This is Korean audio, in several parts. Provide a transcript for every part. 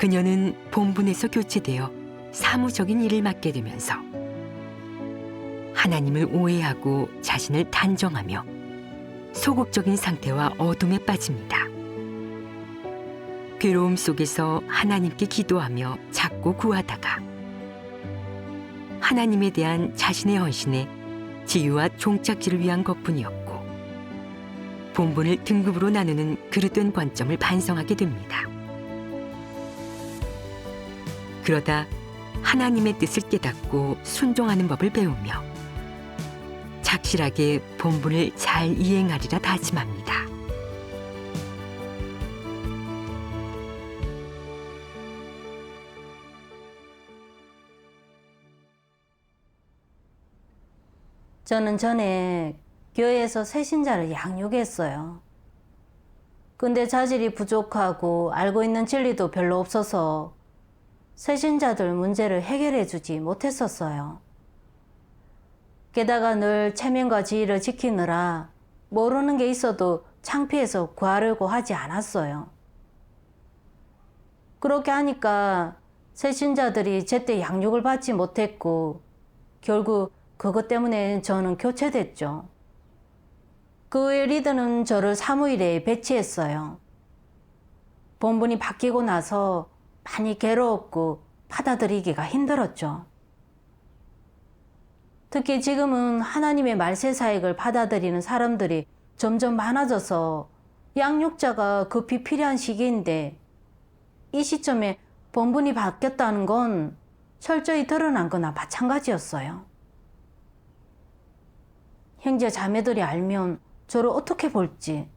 그녀는 본분에서 교체되어 사무적인 일을 맡게 되면서 하나님을 오해하고 자신을 단정하며 소극적인 상태와 어둠에 빠집니다. 괴로움 속에서 하나님께 기도하며 찾고 구하다가 하나님에 대한 자신의 헌신에 지유와 종착지를 위한 것뿐이었고 본분을 등급으로 나누는 그릇된 관점을 반성하게 됩니다. 그러다 하나님의 뜻을 깨닫고 순종하는 법을 배우며 착실하게 본분을 잘 이행하리라 다짐합니다. 저는 전에 교회에서 새신자를 양육했어요. 근데 자질이 부족하고 알고 있는 진리도 별로 없어서 새신자들 문제를 해결해 주지 못했었어요. 게다가 늘 체면과 지위를 지키느라 모르는 게 있어도 창피해서 구하려고 하지 않았어요. 그렇게 하니까 새신자들이 제때 양육을 받지 못했고 결국 그것 때문에 저는 교체됐죠. 그 후에 리더는 저를 사무일에 배치했어요. 본분이 바뀌고 나서 많이 괴로웠고 받아들이기가 힘들었죠. 특히 지금은 하나님의 말세 사역을 받아들이는 사람들이 점점 많아져서 양육자가 급히 필요한 시기인데 이 시점에 본분이 바뀌었다는 건 철저히 드러난 거나 마찬가지였어요. 형제 자매들이 알면 저를 어떻게 볼지,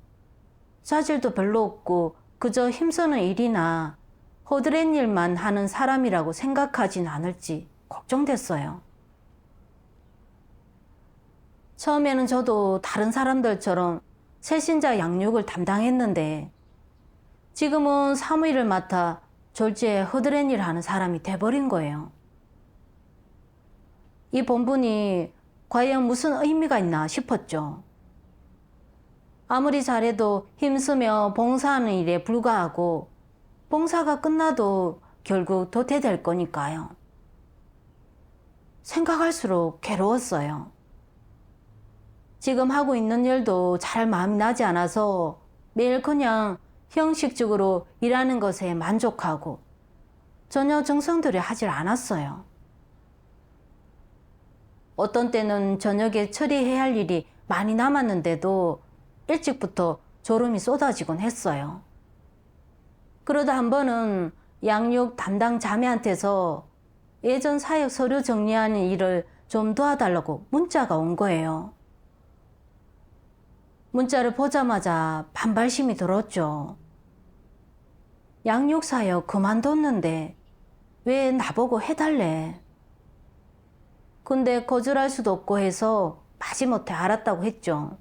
자질도 별로 없고 그저 힘쓰는 일이나 허드렛 일만 하는 사람이라고 생각하진 않을지 걱정됐어요. 처음에는 저도 다른 사람들처럼 새신자 양육을 담당했는데 지금은 사무일을 맡아 졸지에 허드렛 일 하는 사람이 돼버린 거예요. 이 본분이 과연 무슨 의미가 있나 싶었죠. 아무리 잘해도 힘쓰며 봉사하는 일에 불과하고 봉사가 끝나도 결국 도태될 거니까요. 생각할수록 괴로웠어요. 지금 하고 있는 일도 잘 마음이 나지 않아서 매일 그냥 형식적으로 일하는 것에 만족하고 전혀 정성 들여 하질 않았어요. 어떤 때는 저녁에 처리해야 할 일이 많이 남았는데도 일찍부터 졸음이 쏟아지곤 했어요. 그러다 한 번은 양육 담당 자매한테서 예전 사역 서류 정리하는 일을 좀 도와달라고 문자가 온 거예요. 문자를 보자마자 반발심이 들었죠. 양육 사역 그만뒀는데 왜 나보고 해달래? 근데 거절할 수도 없고 해서 마지못해 알았다고 했죠.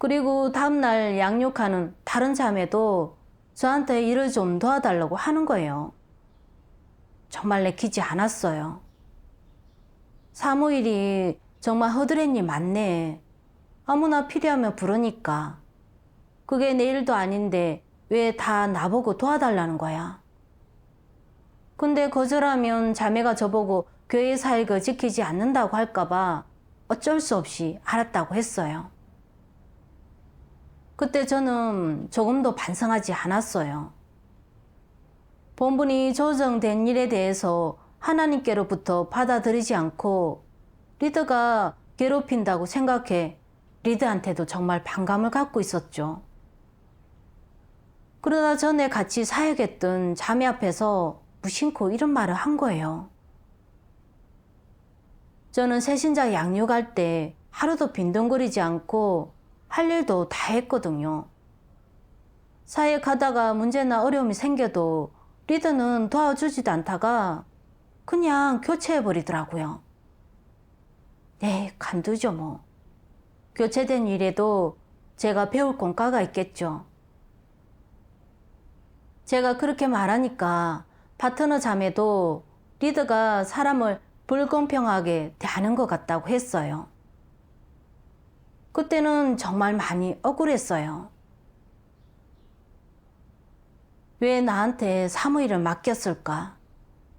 그리고 다음날 양육하는 다른 자매도 저한테 일을 좀 도와달라고 하는 거예요. 정말 내키지 않았어요. 사무일이 정말 허드렛 일 많네. 아무나 필요하면 부르니까. 그게 내 일도 아닌데 왜 다 나보고 도와달라는 거야? 근데 거절하면 자매가 저보고 교회 사역을 지키지 않는다고 할까봐 어쩔 수 없이 알았다고 했어요. 그때 저는 조금도 반성하지 않았어요. 본분이 조정된 일에 대해서 하나님께로부터 받아들이지 않고 리더가 괴롭힌다고 생각해 리더한테도 정말 반감을 갖고 있었죠. 그러다 전에 같이 사역했던 자매 앞에서 무심코 이런 말을 한 거예요. 저는 새신자 양육할 때 하루도 빈둥거리지 않고 할 일도 다 했거든요. 사역하다가 문제나 어려움이 생겨도 리더는 도와주지도 않다가 그냥 교체해버리더라고요. 네, 간두죠 뭐. 교체된 일에도 제가 배울 공과가 있겠죠. 제가 그렇게 말하니까 파트너 자매도 리더가 사람을 불공평하게 대하는 것 같다고 했어요. 그때는 정말 많이 억울했어요. 왜 나한테 사무일을 맡겼을까?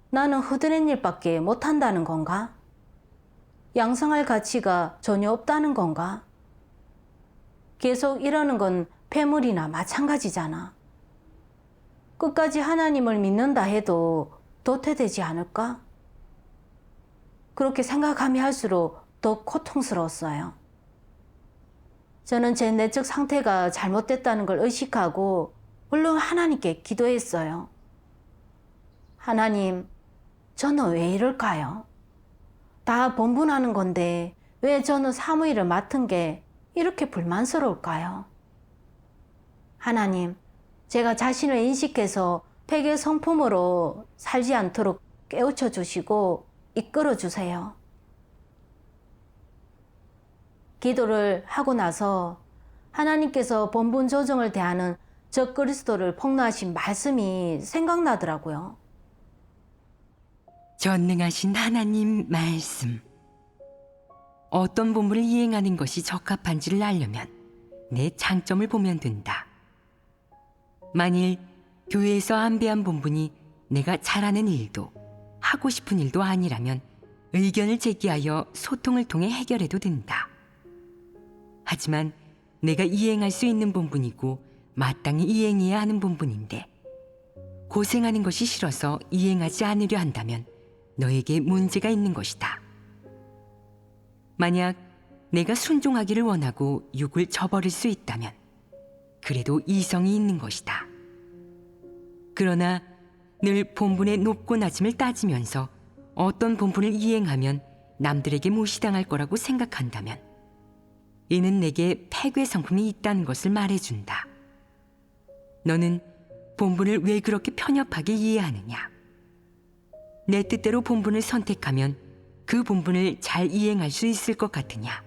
나는 허드렛 일밖에 못한다는 건가? 양성할 가치가 전혀 없다는 건가? 계속 이러는 건 폐물이나 마찬가지잖아. 끝까지 하나님을 믿는다 해도 도태되지 않을까? 그렇게 생각하면 할수록 더 고통스러웠어요. 저는 제 내적 상태가 잘못됐다는 걸 의식하고 물론 하나님께 기도했어요. 하나님, 저는 왜 이럴까요? 다 본분하는 건데 왜 저는 사무일을 맡은 게 이렇게 불만스러울까요? 하나님, 제가 자신을 인식해서 폐괴 성품으로 살지 않도록 깨우쳐 주시고 이끌어 주세요. 기도를 하고 나서 하나님께서 본분 조정을 대하는 적그리스도를 폭로하신 말씀이 생각나더라고요. 전능하신 하나님 말씀. 어떤 본분을 이행하는 것이 적합한지를 알려면 내 장점을 보면 된다. 만일 교회에서 안배한 본분이 내가 잘하는 일도 하고 싶은 일도 아니라면 의견을 제기하여 소통을 통해 해결해도 된다. 하지만 내가 이행할 수 있는 본분이고 마땅히 이행해야 하는 본분인데 고생하는 것이 싫어서 이행하지 않으려 한다면 너에게 문제가 있는 것이다. 만약 내가 순종하기를 원하고 육을 저버릴 수 있다면 그래도 이성이 있는 것이다. 그러나 늘 본분의 높고 낮음을 따지면서 어떤 본분을 이행하면 남들에게 무시당할 거라고 생각한다면 이는 내게 폐괴 성품이 있다는 것을 말해준다. 너는 본분을 왜 그렇게 편협하게 이해하느냐? 내 뜻대로 본분을 선택하면 그 본분을 잘 이행할 수 있을 것 같으냐?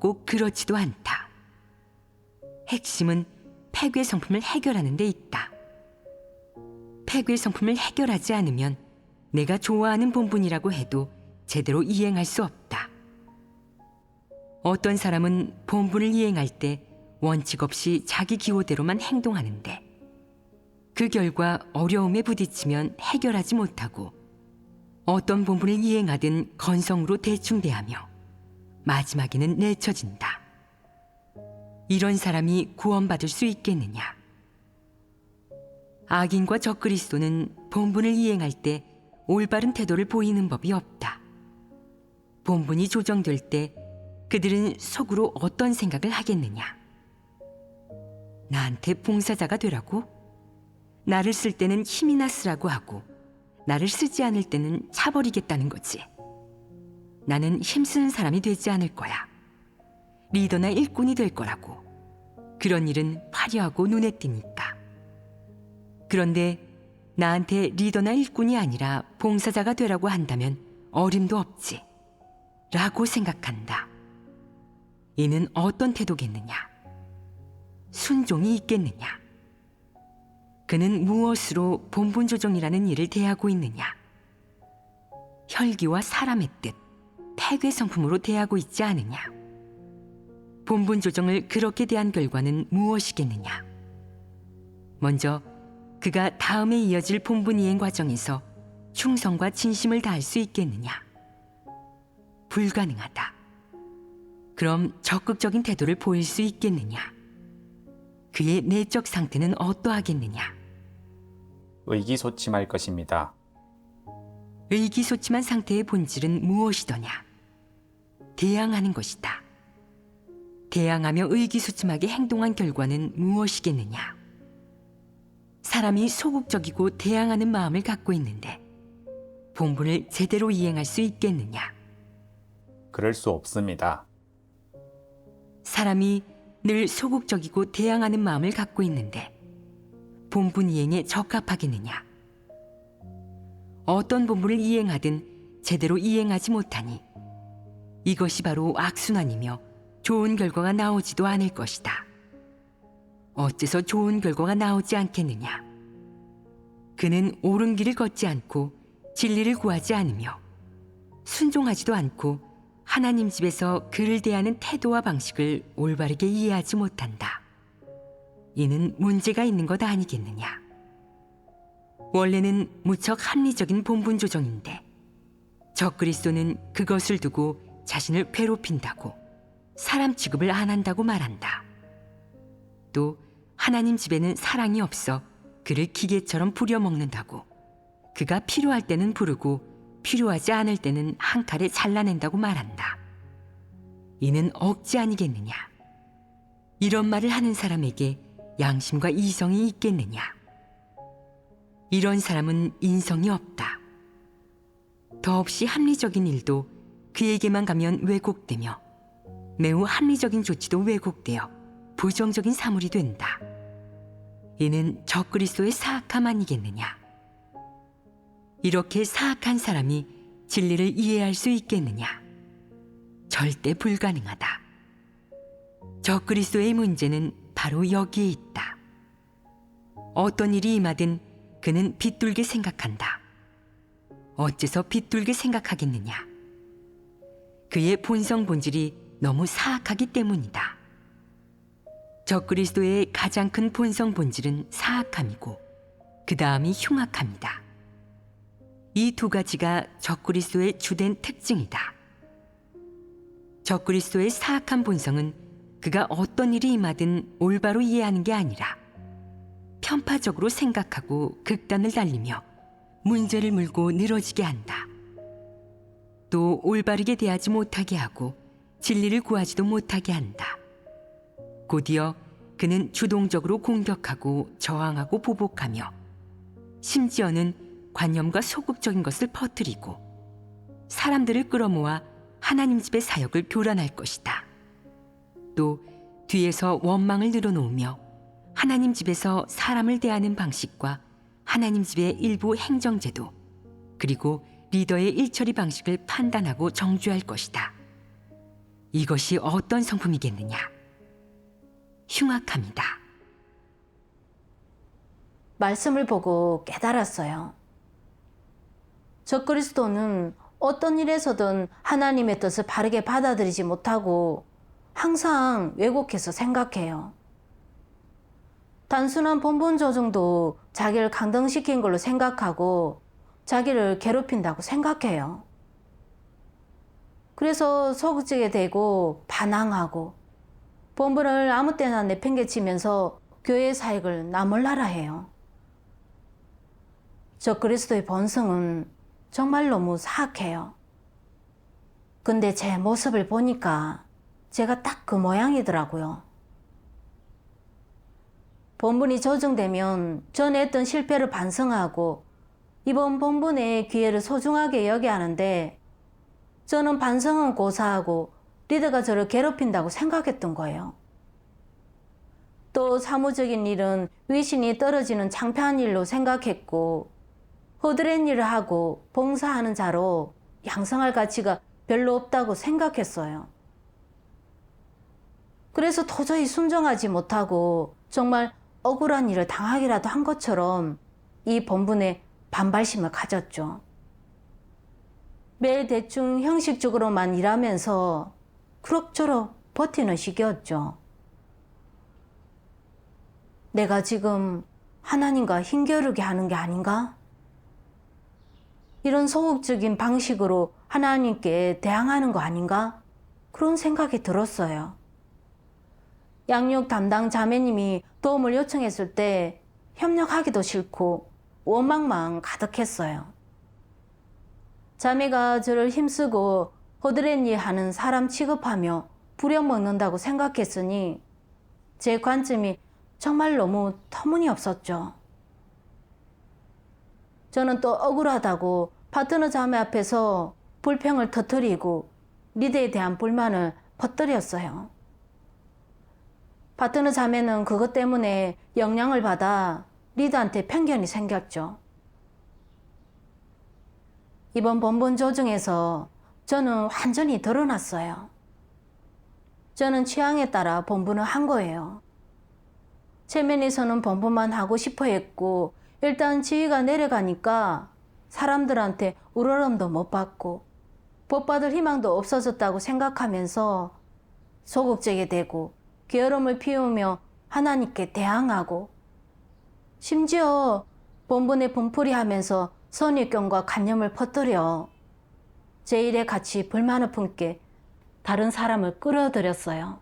꼭 그렇지도 않다. 핵심은 폐괴 성품을 해결하는 데 있다. 폐괴 성품을 해결하지 않으면 내가 좋아하는 본분이라고 해도 제대로 이행할 수 없다. 어떤 사람은 본분을 이행할 때 원칙 없이 자기 기호대로만 행동하는데 그 결과 어려움에 부딪히면 해결하지 못하고 어떤 본분을 이행하든 건성으로 대충 대하며 마지막에는 내쳐진다. 이런 사람이 구원받을 수 있겠느냐? 악인과 적그리스도는 본분을 이행할 때 올바른 태도를 보이는 법이 없다. 본분이 조정될 때 그들은 속으로 어떤 생각을 하겠느냐? 나한테 봉사자가 되라고? 나를 쓸 때는 힘이나 쓰라고 하고 나를 쓰지 않을 때는 차버리겠다는 거지. 나는 힘쓰는 사람이 되지 않을 거야. 리더나 일꾼이 될 거라고. 그런 일은 화려하고 눈에 띄니까. 그런데 나한테 리더나 일꾼이 아니라 봉사자가 되라고 한다면 어림도 없지. 라고 생각한다. 이는 어떤 태도겠느냐? 순종이 있겠느냐? 그는 무엇으로 본분 조정이라는 일을 대하고 있느냐? 혈기와 사람의 뜻, 폐괴 성품으로 대하고 있지 않으냐? 본분 조정을 그렇게 대한 결과는 무엇이겠느냐? 먼저 그가 다음에 이어질 본분 이행 과정에서 충성과 진심을 다할 수 있겠느냐? 불가능하다. 그럼 적극적인 태도를 보일 수 있겠느냐? 그의 내적 상태는 어떠하겠느냐? 의기소침할 것입니다. 의기소침한 상태의 본질은 무엇이더냐? 대항하는 것이다. 대항하며 의기소침하게 행동한 결과는 무엇이겠느냐? 사람이 소극적이고 대항하는 마음을 갖고 있는데 본분을 제대로 이행할 수 있겠느냐? 그럴 수 없습니다. 사람이 늘 소극적이고 대항하는 마음을 갖고 있는데 본분 이행에 적합하겠느냐? 어떤 본분을 이행하든 제대로 이행하지 못하니 이것이 바로 악순환이며 좋은 결과가 나오지도 않을 것이다. 어째서 좋은 결과가 나오지 않겠느냐? 그는 옳은 길을 걷지 않고 진리를 구하지 않으며 순종하지도 않고 하나님 집에서 그를 대하는 태도와 방식을 올바르게 이해하지 못한다. 이는 문제가 있는 것 아니겠느냐? 원래는 무척 합리적인 본분 조정인데 적그리스도는 그것을 두고 자신을 괴롭힌다고, 사람 취급을 안 한다고 말한다. 또 하나님 집에는 사랑이 없어 그를 기계처럼 부려먹는다고, 그가 필요할 때는 부르고 필요하지 않을 때는 한 칼에 잘라낸다고 말한다. 이는 억지 아니겠느냐? 이런 말을 하는 사람에게 양심과 이성이 있겠느냐? 이런 사람은 인성이 없다. 더없이 합리적인 일도 그에게만 가면 왜곡되며 매우 합리적인 조치도 왜곡되어 부정적인 사물이 된다. 이는 적그리스도의 사악함 아니겠느냐? 이렇게 사악한 사람이 진리를 이해할 수 있겠느냐? 절대 불가능하다. 적그리스도의 문제는 바로 여기에 있다. 어떤 일이 임하든 그는 비뚤게 생각한다. 어째서 비뚤게 생각하겠느냐? 그의 본성 본질이 너무 사악하기 때문이다. 적그리스도의 가장 큰 본성 본질은 사악함이고 그 다음이 흉악함이다. 이 두 가지가 적그리스도의 주된 특징이다. 적그리스도의 사악한 본성은 그가 어떤 일이 임하든 올바로 이해하는 게 아니라 편파적으로 생각하고 극단을 달리며 문제를 물고 늘어지게 한다. 또 올바르게 대하지 못하게 하고 진리를 구하지도 못하게 한다. 곧이어 그는 주동적으로 공격하고 저항하고 보복하며 심지어는 관념과 소극적인 것을 퍼뜨리고 사람들을 끌어모아 하나님 집의 사역을 교란할 것이다. 또 뒤에서 원망을 늘어놓으며 하나님 집에서 사람을 대하는 방식과 하나님 집의 일부 행정제도 그리고 리더의 일처리 방식을 판단하고 정죄할 것이다. 이것이 어떤 성품이겠느냐? 흉악함이다. 말씀을 보고 깨달았어요. 적그리스도는 어떤 일에서든 하나님의 뜻을 바르게 받아들이지 못하고 항상 왜곡해서 생각해요. 단순한 본분 조정도 자기를 강등시킨 걸로 생각하고 자기를 괴롭힌다고 생각해요. 그래서 소극적이 되고 반항하고 본분을 아무 때나 내팽개치면서 교회 사역을 나몰라라 해요. 적그리스도의 본성은 정말 너무 사악해요. 근데 제 모습을 보니까 제가 딱 그 모양이더라고요. 본분이 조정되면 전에 했던 실패를 반성하고 이번 본분의 기회를 소중하게 여겨야 하는데 저는 반성은 고사하고 리더가 저를 괴롭힌다고 생각했던 거예요. 또 사무적인 일은 위신이 떨어지는 창피한 일로 생각했고 허드렛 일을 하고 봉사하는 자로 양성할 가치가 별로 없다고 생각했어요. 그래서 도저히 순종하지 못하고 정말 억울한 일을 당하기라도 한 것처럼 이 본분에 반발심을 가졌죠. 매일 대충 형식적으로만 일하면서 그럭저럭 버티는 시기였죠. 내가 지금 하나님과 힘겨루게 하는 게 아닌가? 이런 소극적인 방식으로 하나님께 대항하는 거 아닌가? 그런 생각이 들었어요. 양육 담당 자매님이 도움을 요청했을 때 협력하기도 싫고 원망만 가득했어요. 자매가 저를 힘쓰고 허드렛 일 하는 사람 취급하며 부려먹는다고 생각했으니 제 관점이 정말 너무 터무니없었죠. 저는 또 억울하다고 파트너 자매 앞에서 불평을 터뜨리고 리더에 대한 불만을 퍼뜨렸어요. 파트너 자매는 그것 때문에 영향을 받아 리더한테 편견이 생겼죠. 이번 본분 조정에서 저는 완전히 드러났어요. 저는 취향에 따라 본분을 한 거예요. 체면에서는 본분만 하고 싶어 했고 일단 지위가 내려가니까 사람들한테 우러럼도 못 받고 복 받을 희망도 없어졌다고 생각하면서 소극적이 되고 게으름을 피우며 하나님께 대항하고 심지어 본분에 분풀이 하면서 선입견과 관념을 퍼뜨려 제 일에 같이 불만을 품게 다른 사람을 끌어들였어요.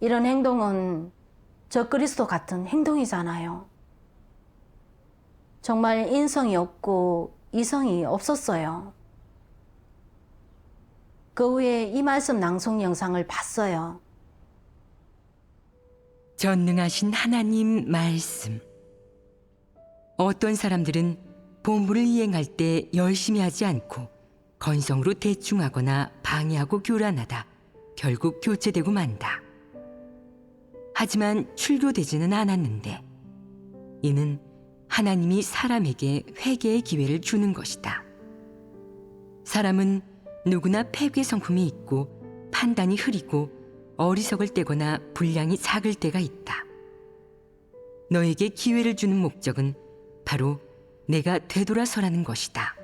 이런 행동은 적그리스도 같은 행동이잖아요. 정말 인성이 없고 이성이 없었어요. 그 후에 이 말씀 낭송 영상을 봤어요. 전능하신 하나님 말씀. 어떤 사람들은 본분을 이행할 때 열심히 하지 않고 건성으로 대충하거나 방해하고 교란하다 결국 교체되고 만다. 하지만 출교되지는 않았는데 이는 하나님이 사람에게 회개의 기회를 주는 것이다. 사람은 누구나 폐괴 성품이 있고 판단이 흐리고 어리석을 때거나 분량이 작을 때가 있다. 너에게 기회를 주는 목적은 바로 내가 되돌아서라는 것이다.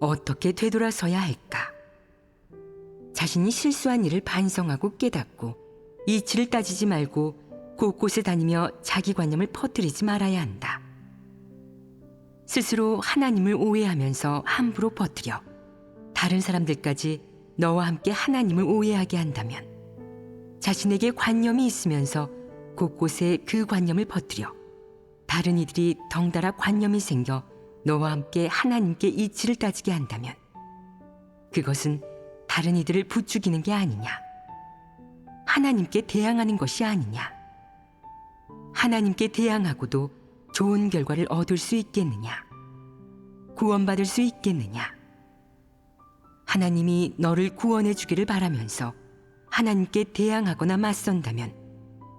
어떻게 되돌아서야 할까? 자신이 실수한 일을 반성하고 깨닫고 이치를 따지지 말고 곳곳에 다니며 자기 관념을 퍼뜨리지 말아야 한다. 스스로 하나님을 오해하면서 함부로 퍼뜨려 다른 사람들까지 너와 함께 하나님을 오해하게 한다면 자신에게 관념이 있으면서 곳곳에 그 관념을 퍼뜨려 다른 이들이 덩달아 관념이 생겨 너와 함께 하나님께 이치를 따지게 한다면 그것은 다른 이들을 부추기는 게 아니냐? 하나님께 대항하는 것이 아니냐? 하나님께 대항하고도 좋은 결과를 얻을 수 있겠느냐? 구원받을 수 있겠느냐? 하나님이 너를 구원해 주기를 바라면서 하나님께 대항하거나 맞선다면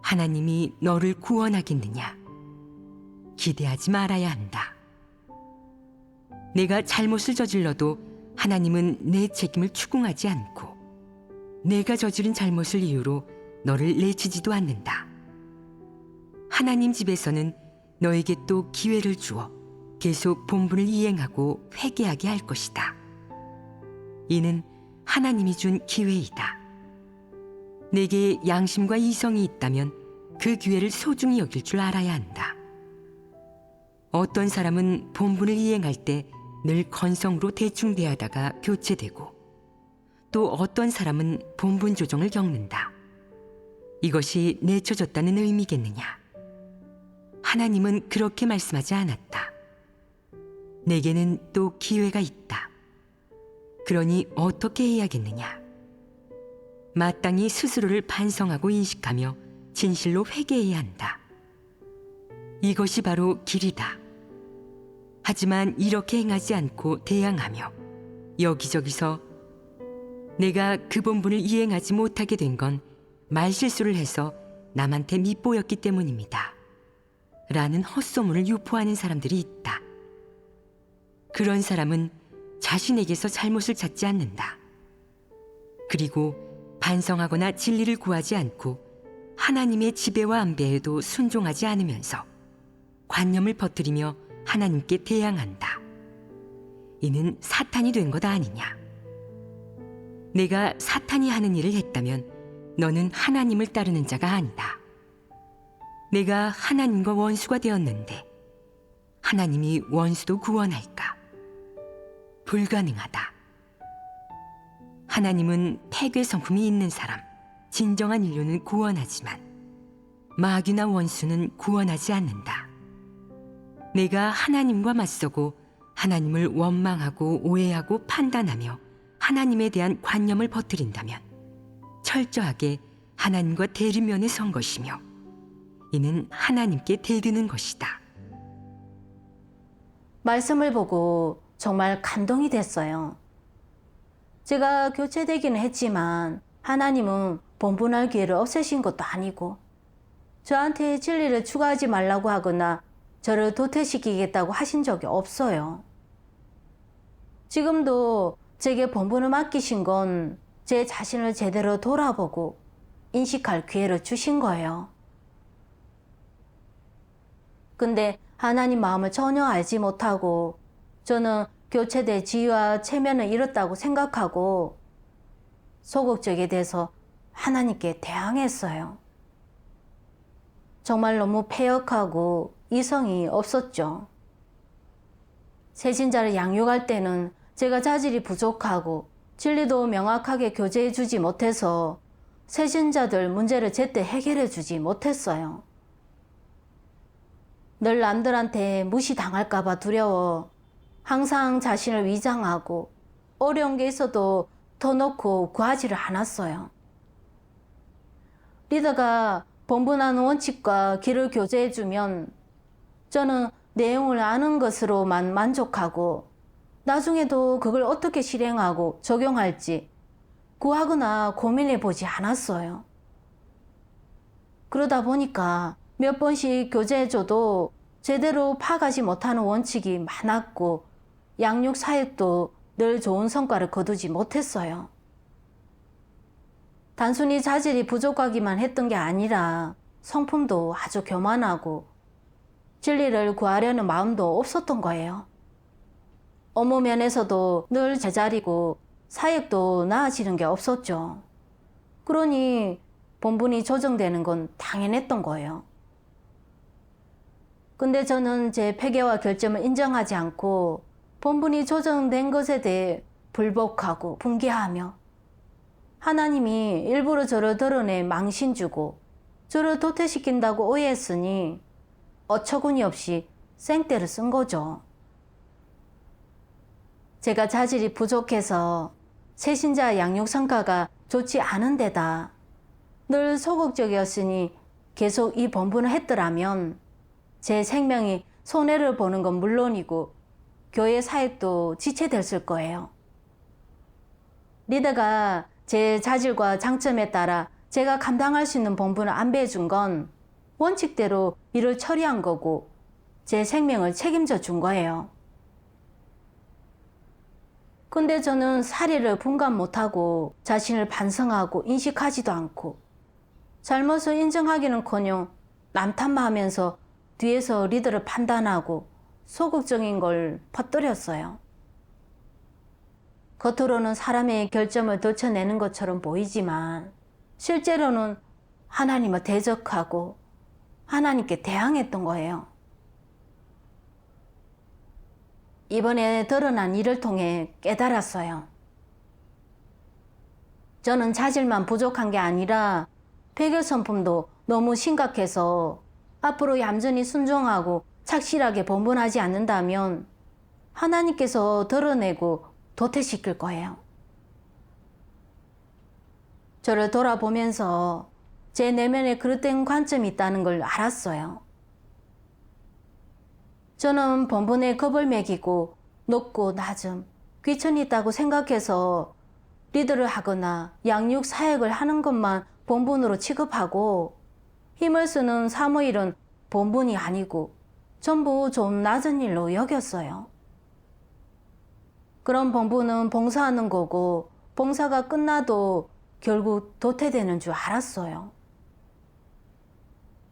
하나님이 너를 구원하겠느냐? 기대하지 말아야 한다. 내가 잘못을 저질러도 하나님은 내 책임을 추궁하지 않고 내가 저지른 잘못을 이유로 너를 내치지도 않는다. 하나님 집에서는 너에게 또 기회를 주어 계속 본분을 이행하고 회개하게 할 것이다. 이는 하나님이 준 기회이다. 내게 양심과 이성이 있다면 그 기회를 소중히 여길 줄 알아야 한다. 어떤 사람은 본분을 이행할 때 늘 건성으로 대충 대하다가 교체되고 또 어떤 사람은 본분 조정을 겪는다. 이것이 내쳐졌다는 의미겠느냐? 하나님은 그렇게 말씀하지 않았다. 내게는 또 기회가 있다. 그러니 어떻게 해야겠느냐? 마땅히 스스로를 반성하고 인식하며 진실로 회개해야 한다. 이것이 바로 길이다. 하지만 이렇게 행하지 않고 대항하며 여기저기서 내가 그 본분을 이행하지 못하게 된 건 말실수를 해서 남한테 밉보였기 때문입니다. 라는 헛소문을 유포하는 사람들이 있다. 그런 사람은 자신에게서 잘못을 찾지 않는다. 그리고 반성하거나 진리를 구하지 않고 하나님의 지배와 안배에도 순종하지 않으면서 관념을 퍼뜨리며 하나님께 대항한다. 이는 사탄이 된 것 아니냐? 내가 사탄이 하는 일을 했다면 너는 하나님을 따르는 자가 아니다. 내가 하나님과 원수가 되었는데 하나님이 원수도 구원할까? 불가능하다. 하나님은 폐괴 성품이 있는 사람, 진정한 인류는 구원하지만 마귀나 원수는 구원하지 않는다. 내가 하나님과 맞서고 하나님을 원망하고 오해하고 판단하며 하나님에 대한 관념을 퍼뜨린다면 철저하게 하나님과 대립면에 선 것이며 이는 하나님께 대드는 것이다. 말씀을 보고 정말 감동이 됐어요. 제가 교체되기는 했지만 하나님은 본분할 기회를 없애신 것도 아니고 저한테 진리를 추가하지 말라고 하거나 저를 도태시키겠다고 하신 적이 없어요. 지금도 제게 본분을 맡기신 건 제 자신을 제대로 돌아보고 인식할 기회를 주신 거예요. 근데 하나님 마음을 전혀 알지 못하고 저는 교체될 지위와 체면을 잃었다고 생각하고 소극적이 돼서 하나님께 대항했어요. 정말 너무 패역하고 이성이 없었죠. 새신자를 양육할 때는 제가 자질이 부족하고 진리도 명확하게 교제해 주지 못해서 새신자들 문제를 제때 해결해 주지 못했어요. 늘 남들한테 무시당할까봐 두려워 항상 자신을 위장하고 어려운 게 있어도 터놓고 구하지를 않았어요. 리더가 본분하는 원칙과 길을 교제해주면 저는 내용을 아는 것으로만 만족하고 나중에도 그걸 어떻게 실행하고 적용할지 구하거나 고민해 보지 않았어요. 그러다 보니까 몇 번씩 교제해줘도 제대로 파악하지 못하는 원칙이 많았고 양육 사역도 늘 좋은 성과를 거두지 못했어요. 단순히 자질이 부족하기만 했던 게 아니라 성품도 아주 교만하고 진리를 구하려는 마음도 없었던 거예요. 업무 면에서도 늘 제자리고 사역도 나아지는 게 없었죠. 그러니 본분이 조정되는 건 당연했던 거예요. 근데 저는 제 패배와 결점을 인정하지 않고 본분이 조정된 것에 대해 불복하고 분개하며 하나님이 일부러 저를 드러내 망신 주고 저를 도태시킨다고 오해했으니 어처구니 없이 생떼를 쓴 거죠. 제가 자질이 부족해서 새신자 양육 성과가 좋지 않은 데다 늘 소극적이었으니 계속 이 본분을 했더라면 제 생명이 손해를 보는 건 물론이고 교회 사역도 지체됐을 거예요. 리더가 제 자질과 장점에 따라 제가 감당할 수 있는 본분을 안배해 건 원칙대로 일을 처리한 거고 제 생명을 책임져 준 거예요. 근데 저는 사리를 분간 못하고 자신을 반성하고 인식하지도 않고 잘못을 인정하기는커녕 남 탓하면서 뒤에서 리더를 판단하고 소극적인 걸 퍼뜨렸어요. 겉으로는 사람의 결점을 덜쳐내는 것처럼 보이지만 실제로는 하나님을 대적하고 하나님께 대항했던 거예요. 이번에 드러난 일을 통해 깨달았어요. 저는 자질만 부족한 게 아니라 배교 성품도 너무 심각해서 앞으로 얌전히 순종하고 착실하게 본분하지 않는다면 하나님께서 드러내고 도태시킬 거예요. 저를 돌아보면서 제 내면에 그릇된 관점이 있다는 걸 알았어요. 저는 본분에 겁을 매기고 높고 낮음, 귀천이 있다고 생각해서 리더를 하거나 양육 사역을 하는 것만 본분으로 취급하고 힘을 쓰는 사무일은 본분이 아니고 전부 좀 낮은 일로 여겼어요. 그런 본분은 봉사하는 거고 봉사가 끝나도 결국 도태되는 줄 알았어요.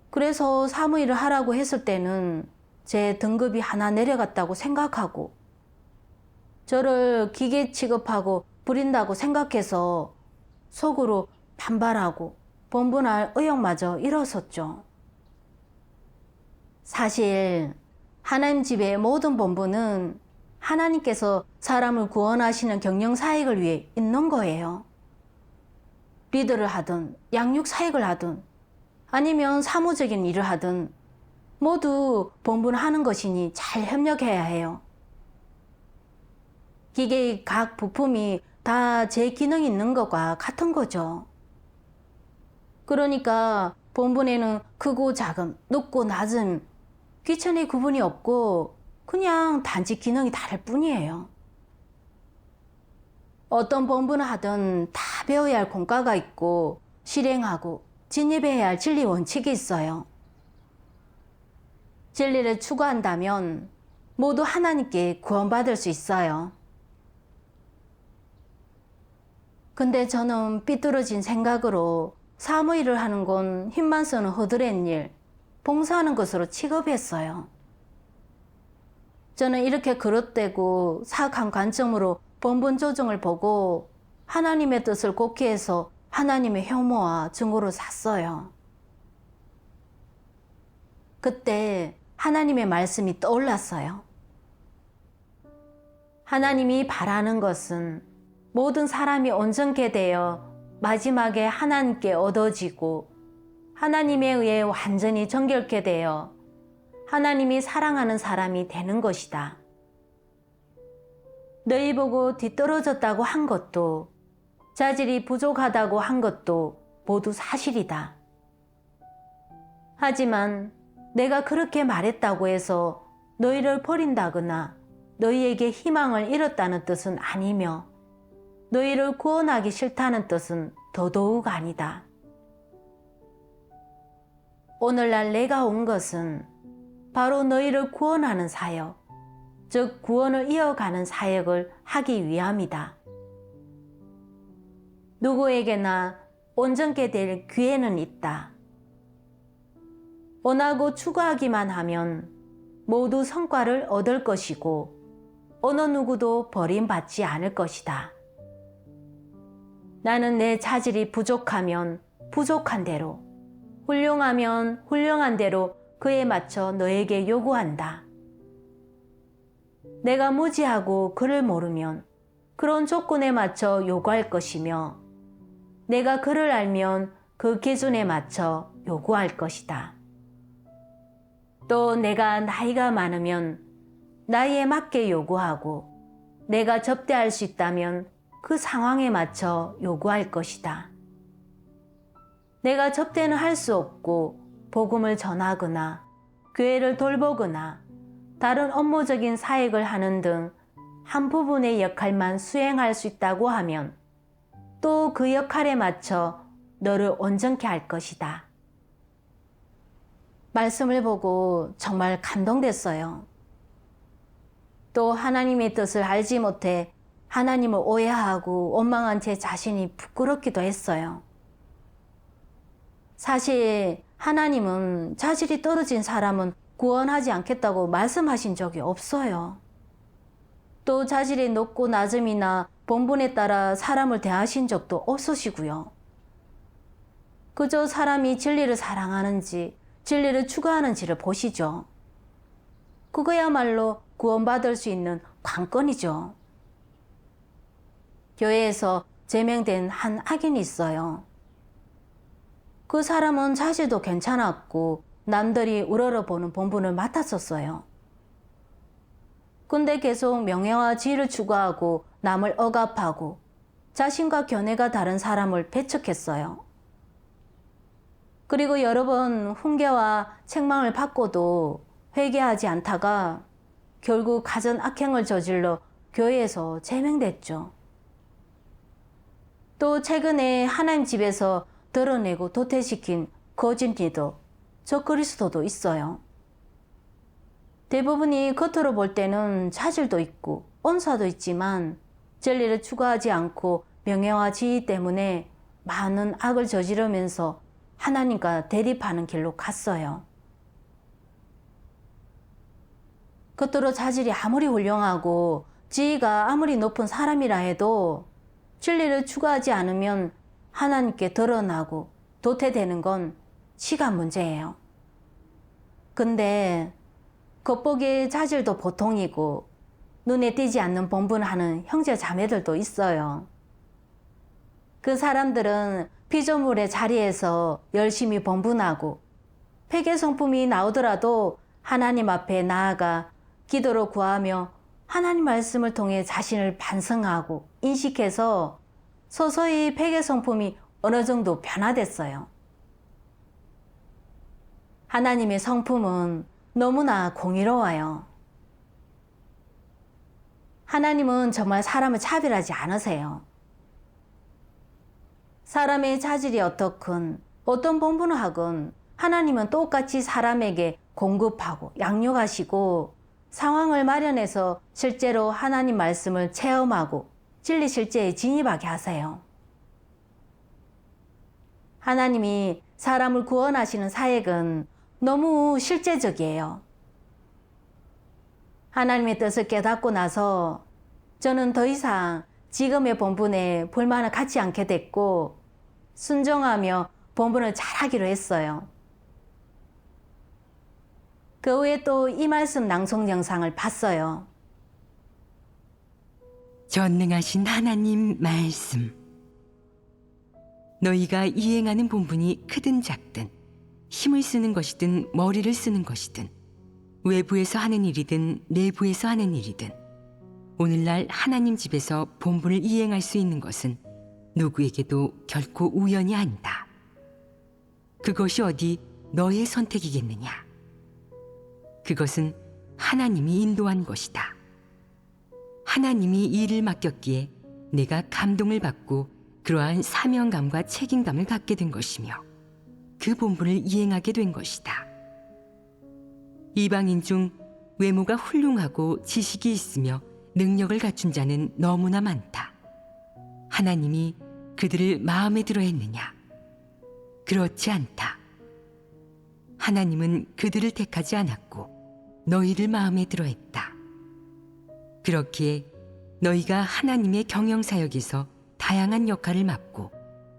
그래서 사무일을 하라고 했을 때는 제 등급이 하나 내려갔다고 생각하고 저를 기계 취급하고 부린다고 생각해서 속으로 반발하고 본분할 의욕마저 잃었었죠. 사실 하나님 집의 모든 본분은 하나님께서 사람을 구원하시는 경영 사역을 위해 있는 거예요. 리더를 하든 양육 사역을 하든 아니면 사무적인 일을 하든 모두 본분하는 것이니 잘 협력해야 해요. 기계의 각 부품이 다 제 기능이 있는 것과 같은 거죠. 그러니까 본분에는 크고 작음, 높고 낮음, 귀천의 구분이 없고 그냥 단지 기능이 다를 뿐이에요. 어떤 본분을 하든 다 배워야 할 공과가 있고 실행하고 진입해야 할 진리 원칙이 있어요. 진리를 추구한다면 모두 하나님께 구원받을 수 있어요. 근데 저는 삐뚤어진 생각으로 사무일을 하는 건 힘만 쓰는 허드렛 일, 봉사하는 것으로 취급했어요. 저는 이렇게 그릇되고 사악한 관점으로 본분 조정을 보고 하나님의 뜻을 곡해해서 하나님의 혐오와 증오를 샀어요. 그때 하나님의 말씀이 떠올랐어요. 하나님이 바라는 것은 모든 사람이 온전케 되어 마지막에 하나님께 얻어지고 하나님에 의해 완전히 정결케 되어 하나님이 사랑하는 사람이 되는 것이다. 너희 보고 뒤떨어졌다고 한 것도 자질이 부족하다고 한 것도 모두 사실이다. 하지만 내가 그렇게 말했다고 해서 너희를 버린다거나 너희에게 희망을 잃었다는 뜻은 아니며 너희를 구원하기 싫다는 뜻은 더더욱 아니다. 오늘날 내가 온 것은 바로 너희를 구원하는 사역, 즉 구원을 이어가는 사역을 하기 위함이다. 누구에게나 온전케 될 기회는 있다. 원하고 추구하기만 하면 모두 성과를 얻을 것이고 어느 누구도 버림받지 않을 것이다. 나는 내 자질이 부족하면 부족한 대로, 훌륭하면 훌륭한 대로 그에 맞춰 너에게 요구한다. 내가 무지하고 그를 모르면 그런 조건에 맞춰 요구할 것이며 내가 그를 알면 그 기준에 맞춰 요구할 것이다. 또 내가 나이가 많으면 나이에 맞게 요구하고 내가 접대할 수 있다면 그 상황에 맞춰 요구할 것이다. 내가 접대는 할 수 없고 복음을 전하거나 교회를 돌보거나 다른 업무적인 사역을 하는 등 한 부분의 역할만 수행할 수 있다고 하면 또 그 역할에 맞춰 너를 온전케 할 것이다. 말씀을 보고 정말 감동됐어요. 또 하나님의 뜻을 알지 못해 하나님을 오해하고 원망한 제 자신이 부끄럽기도 했어요. 사실 하나님은 자질이 떨어진 사람은 구원하지 않겠다고 말씀하신 적이 없어요. 또 자질이 높고 낮음이나 본분에 따라 사람을 대하신 적도 없으시고요. 그저 사람이 진리를 사랑하는지 진리를 추구하는지를 보시죠. 그거야말로 구원받을 수 있는 관건이죠. 교회에서 제명된 한 악인이 있어요. 그 사람은 자질도 괜찮았고 남들이 우러러보는 본분을 맡았었어요. 근데 계속 명예와 지위를 추구하고 남을 억압하고 자신과 견해가 다른 사람을 배척했어요. 그리고 여러 번 훈계와 책망을 받고도 회개하지 않다가 결국 가전 악행을 저질러 교회에서 제명됐죠. 또 최근에 하나님 집에서 드러내고 도태시킨 거짓 리더, 적그리스도도 있어요. 대부분이 겉으로 볼 때는 자질도 있고 언사도 있지만 진리를 추구하지 않고 명예와 지위 때문에 많은 악을 저지르면서 하나님과 대립하는 길로 갔어요. 겉으로 자질이 아무리 훌륭하고 지위가 아무리 높은 사람이라 해도 진리를 추구하지 않으면 하나님께 드러나고 도태되는 건 시간 문제예요. 근데 겉보기에 자질도 보통이고 눈에 띄지 않는 본분하는 형제 자매들도 있어요. 그 사람들은 피조물의 자리에서 열심히 본분하고 회개 성품이 나오더라도 하나님 앞에 나아가 기도로 구하며 하나님 말씀을 통해 자신을 반성하고 인식해서 서서히 회개 성품이 어느 정도 변화됐어요. 하나님의 성품은 너무나 공의로워요. 하나님은 정말 사람을 차별하지 않으세요. 사람의 자질이 어떻건 어떤 본분을 하건 하나님은 똑같이 사람에게 공급하고 양육하시고 상황을 마련해서 실제로 하나님 말씀을 체험하고 진리 실제에 진입하게 하세요. 하나님이 사람을 구원하시는 사역은 너무 실제적이에요. 하나님의 뜻을 깨닫고 나서 저는 더 이상 지금의 본분에 불만을 갖지 않게 됐고 순종하며 본분을 잘하기로 했어요. 그 후에 또 이 말씀 낭송 영상을 봤어요. 전능하신 하나님 말씀. 너희가 이행하는 본분이 크든 작든 힘을 쓰는 것이든 머리를 쓰는 것이든 외부에서 하는 일이든 내부에서 하는 일이든 오늘날 하나님 집에서 본분을 이행할 수 있는 것은 누구에게도 결코 우연이 아니다. 그것이 어디 너의 선택이겠느냐? 그것은 하나님이 인도한 것이다. 하나님이 이 일을 맡겼기에 내가 감동을 받고 그러한 사명감과 책임감을 갖게 된 것이며 그 본분을 이행하게 된 것이다. 이방인 중 외모가 훌륭하고 지식이 있으며 능력을 갖춘 자는 너무나 많다. 하나님이 그들을 마음에 들어 했느냐? 그렇지 않다. 하나님은 그들을 택하지 않았고 너희를 마음에 들어 했다. 그렇기에 너희가 하나님의 경영사역에서 다양한 역할을 맡고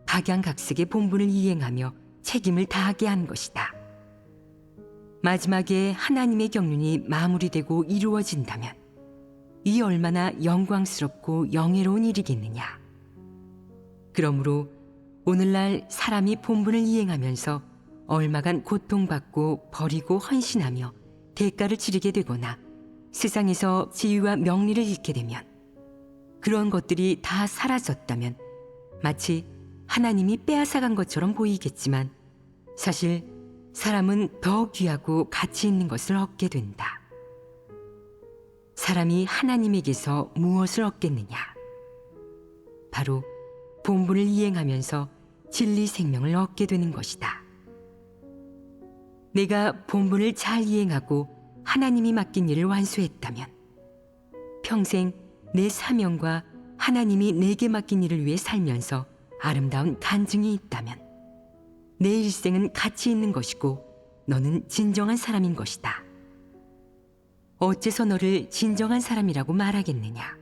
각양각색의 본분을 이행하며 책임을 다하게 한 것이다. 마지막에 하나님의 경륜이 마무리되고 이루어진다면 이 얼마나 영광스럽고 영예로운 일이겠느냐. 그러므로 오늘날 사람이 본분을 이행하면서 얼마간 고통받고 버리고 헌신하며 대가를 치르게 되거나 세상에서 지위와 명리를 잃게 되면 그런 것들이 다 사라졌다면 마치 하나님이 빼앗아간 것처럼 보이겠지만 사실 사람은 더 귀하고 가치 있는 것을 얻게 된다. 사람이 하나님에게서 무엇을 얻겠느냐? 바로 본분을 이행하면서 진리 생명을 얻게 되는 것이다. 내가 본분을 잘 이행하고 하나님이 맡긴 일을 완수했다면 평생 내 사명과 하나님이 내게 맡긴 일을 위해 살면서 아름다운 간증이 있다면 내 일생은 가치 있는 것이고 너는 진정한 사람인 것이다. 어째서 너를 진정한 사람이라고 말하겠느냐?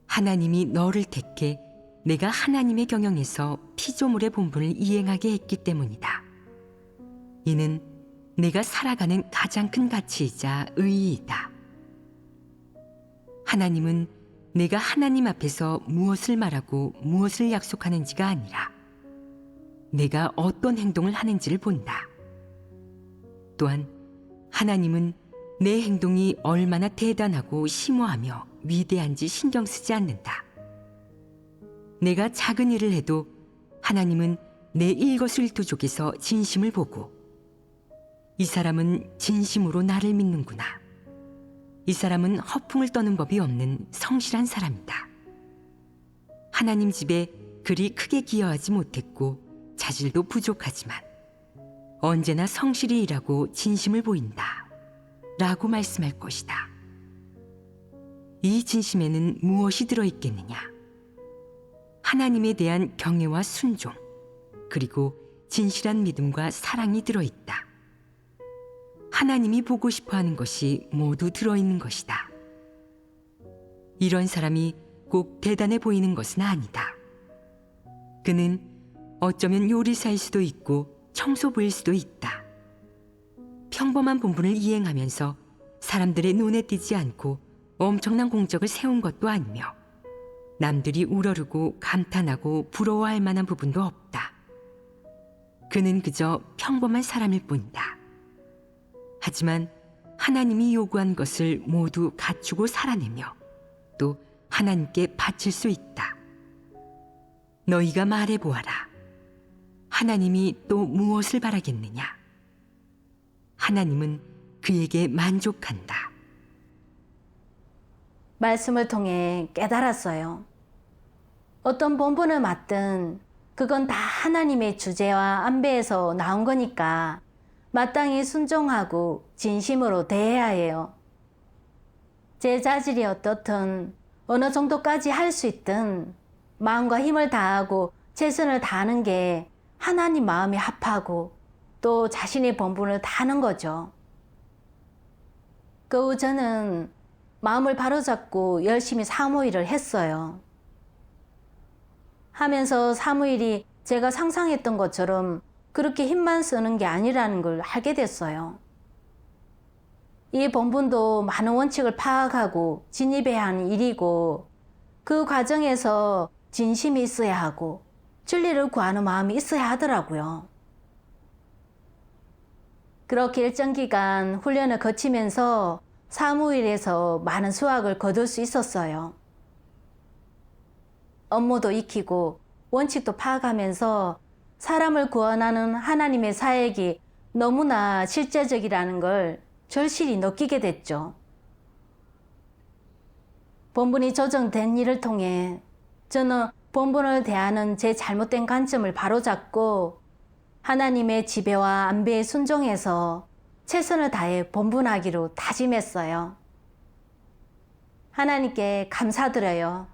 하나님이 너를 택해 내가 하나님의 경영에서 피조물의 본분을 이행하게 했기 때문이다. 이는 내가 살아가는 가장 큰 가치이자 의의이다. 하나님은 내가 하나님 앞에서 무엇을 말하고 무엇을 약속하는지가 아니라 내가 어떤 행동을 하는지를 본다. 또한 하나님은 내 행동이 얼마나 대단하고 심오하며 위대한지 신경 쓰지 않는다. 내가 작은 일을 해도 하나님은 내 일거수일투족에서 진심을 보고 이 사람은 진심으로 나를 믿는구나. 이 사람은 허풍을 떠는 법이 없는 성실한 사람이다. 하나님 집에 그리 크게 기여하지 못했고 자질도 부족하지만 언제나 성실히 일하고 진심을 보인다. 라고 말씀할 것이다. 이 진심에는 무엇이 들어있겠느냐? 하나님에 대한 경외와 순종, 그리고 진실한 믿음과 사랑이 들어있다. 하나님이 보고 싶어 하는 것이 모두 들어있는 것이다. 이런 사람이 꼭 대단해 보이는 것은 아니다. 그는 어쩌면 요리사일 수도 있고 청소부일 수도 있다. 평범한 본분을 이행하면서 사람들의 눈에 띄지 않고 엄청난 공적을 세운 것도 아니며 남들이 우러르고 감탄하고 부러워할 만한 부분도 없다. 그는 그저 평범한 사람일 뿐이다. 하지만 하나님이 요구한 것을 모두 갖추고 살아내며 또 하나님께 바칠 수 있다. 너희가 말해보아라. 하나님이 또 무엇을 바라겠느냐? 하나님은 그에게 만족한다. 말씀을 통해 깨달았어요. 어떤 본분을 맡든 그건 다 하나님의 주제와 안배에서 나온 거니까 마땅히 순종하고 진심으로 대해야 해요. 제 자질이 어떻든 어느 정도까지 할 수 있든 마음과 힘을 다하고 최선을 다하는 게 하나님 마음이 합하고 또 자신의 본분을 다하는 거죠. 그 후 저는 마음을 바로잡고 열심히 사무일을 했어요. 하면서 사무일이 제가 상상했던 것처럼 그렇게 힘만 쓰는 게 아니라는 걸 알게 됐어요. 이 본분도 많은 원칙을 파악하고 진입해야 하는 일이고 그 과정에서 진심이 있어야 하고 진리를 구하는 마음이 있어야 하더라고요. 그렇게 일정 기간 훈련을 거치면서 사무일에서 많은 수확을 거둘 수 있었어요. 업무도 익히고 원칙도 파악하면서 사람을 구원하는 하나님의 사역이 너무나 실제적이라는 걸 절실히 느끼게 됐죠. 본분이 조정된 일을 통해 저는 본분을 대하는 제 잘못된 관점을 바로잡고 하나님의 지배와 안배에 순종해서 최선을 다해 본분하기로 다짐했어요. 하나님께 감사드려요.